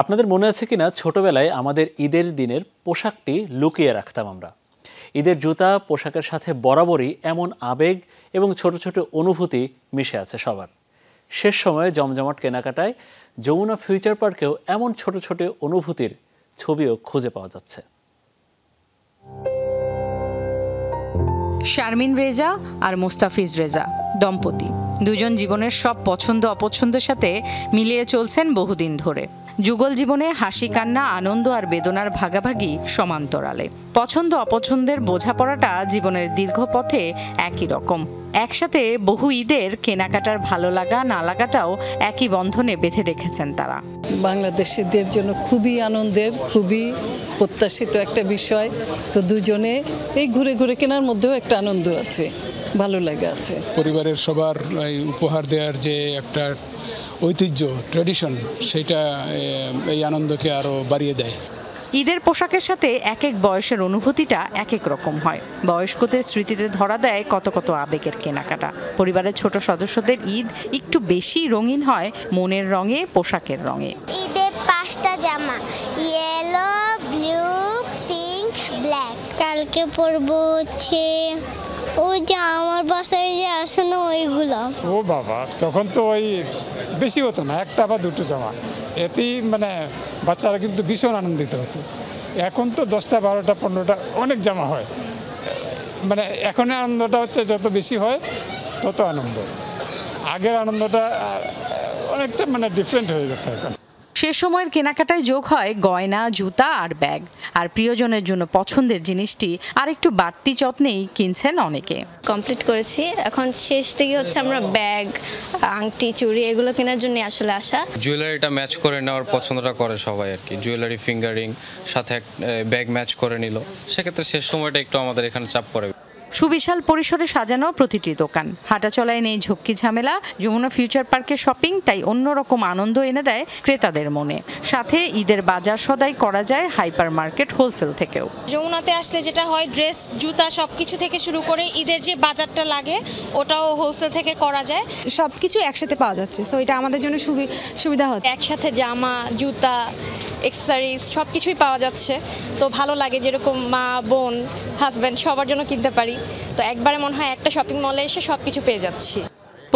আপনাদের মনে আছে কিনা ছোটবেলায় আমাদের ঈদের দিনের পোশাকটি লুকিয়ে রাখতাম আমরা। ঈদের জুতা পোশাকের সাথে বরাবরই এমন আবেগ এবং ছোট ছোট অনুভূতি মিশে আছে সবার। শেষ সময়ে জমজমাট কেনাকাটায় যমুনা ফিউচার পার্কেও এমন ছোট ছোট অনুভূতির ছবিও খুঁজে পাওয়া যাচ্ছে। শারমিন রেজা আর মুস্তাফিজ রেজা দম্পতি দুজন জীবনের সব পছন্দ অপছন্দের সাথে মিলিয়ে চলছেন বহুদিন ধরে। যুগল জীবনে হাসি কান্না আনন্দ আর বেদনার ভাগাভাগি সমান্তরালে। পছন্দ অপছন্দের বোঝাপড়াটা জীবনের দীর্ঘ পথে একই রকম। একসাথে বহু ঈদের কেনাকাটার ভালো লাগা না লাগাটাও একই বন্ধনে বেঁধে রেখেছেন তারা। বাংলাদেশিদের জন্য খুবই আনন্দের, খুবই প্রত্যাশিত একটা বিষয়। তো দুজনে এই ঘুরে ঘুরে কেনার মধ্যেও একটা আনন্দ আছে, ভালো লাগে আছে। পরিবারের সবার উপহার দেওয়ার যে একটা ঐতিহ্য, ট্র্যাডিশন, সেটা এই আনন্দকে আরও বাড়িয়ে দেয়। ঈদের পোশাকের সাথে এক এক বয়সের অনুভূতিটা এক এক রকম হয়। বয়স্কদের স্মৃতিতে ধরা দেয় কত কত আবেগের কেনাকাটা। পরিবারের ছোট সদস্যদের ঈদ একটু বেশি রঙিন হয় মনের রঙে, পোশাকের রঙে। ঈদে 5টা জামা, ইয়েলো, ব্লু, পিঙ্ক, ব্ল্যাক। কালকে পরবো হচ্ছে ওই যে আমার বাসায় যে আসে না ওইগুলো। ও বাবা, তখন তো ওই বেশি হতো না, একটা বা দুটো জামা, এতেই বাচ্চারা কিন্তু ভীষণ আনন্দিত হতো। এখন তো 10টা 12টা 15টা অনেক জামা হয়। এখন আনন্দটা হচ্ছে যত বেশি হয় তত আনন্দ। আগের আনন্দটা অনেকটা ডিফারেন্ট হয়ে গেছে এখন। শেষ সময়ের কেনাকাটায় যোগ হয় গয়না, জুতা আর ব্যাগ। আর প্রিয়জনের জন্য পছন্দের জিনিসটি আর একটু বাড়তি যত্নেই কিনছেন অনেকে। কমপ্লিট করেছি, এখন শেষ থেকে হচ্ছে আমরা ব্যাগ, আংটি, চুড়ি এগুলো কেনার জন্য আসলে আসা। জুয়েলারিটা ম্যাচ করে নেওয়ার পছন্দটা করে সবাই আর কি। জুয়েলারি, ফিঙ্গারিং সাথে ব্যাগ ম্যাচ করে নিল, সেক্ষেত্রে শেষ সময়টা একটু আমাদের এখানে চাপ পড়ে। সুবিশাল পরিসরে সাজানো প্রতিটি দোকান, হাঁটাচলায় নেই ঝক্কি ঝামেলা। যমুনা ফিউচার পার্কে শপিং তাই অন্যরকম আনন্দ এনে দেয় ক্রেতাদের মনে। সাথে ঈদের বাজার সদাই করা যায় হাইপার মার্কেট, হোলসেল থেকেও। যমুনাতে আসলে যেটা হয়, ড্রেস, জুতা সবকিছু থেকে শুরু করে ঈদের যে বাজারটা লাগে ওটাও হোলসেল থেকে করা যায়। সবকিছু একসাথে পাওয়া যাচ্ছে, সো এটা আমাদের জন্য সুবিধা হচ্ছে। একসাথে জামা, জুতা, অ্যাকসেসরিজ সবকিছুই পাওয়া যাচ্ছে। তো ভালো লাগে, যেরকম মা, বোন, হাজব্যান্ড সবার জন্য কিনতে পারি। তো একবারে মনে হয় একটা শপিং মলে এসে সবকিছু পেয়ে যাচ্ছি।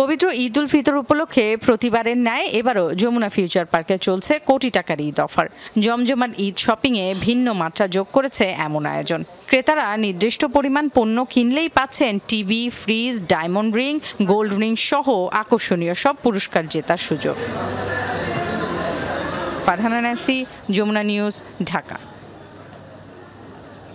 পবিত্র ঈদ উল ফিতর উপলক্ষে প্রতিবারের ন্যায় এবারও যমুনা ফিউচার পার্কে চলছে কোটি টাকার ঈদ অফার। জমজমাট ঈদ শপিংয়ে ভিন্ন মাত্রা যোগ করেছে এমন আয়োজন। ক্রেতারা নির্দিষ্ট পরিমাণ পণ্য কিনলেই পাচ্ছেন TV, fridge, diamond ring, gold ring সহ আকর্ষণীয় সব পুরস্কার জেতার সুযোগ। ফারহানা নাসি, যমুনা নিউজ, ঢাকা।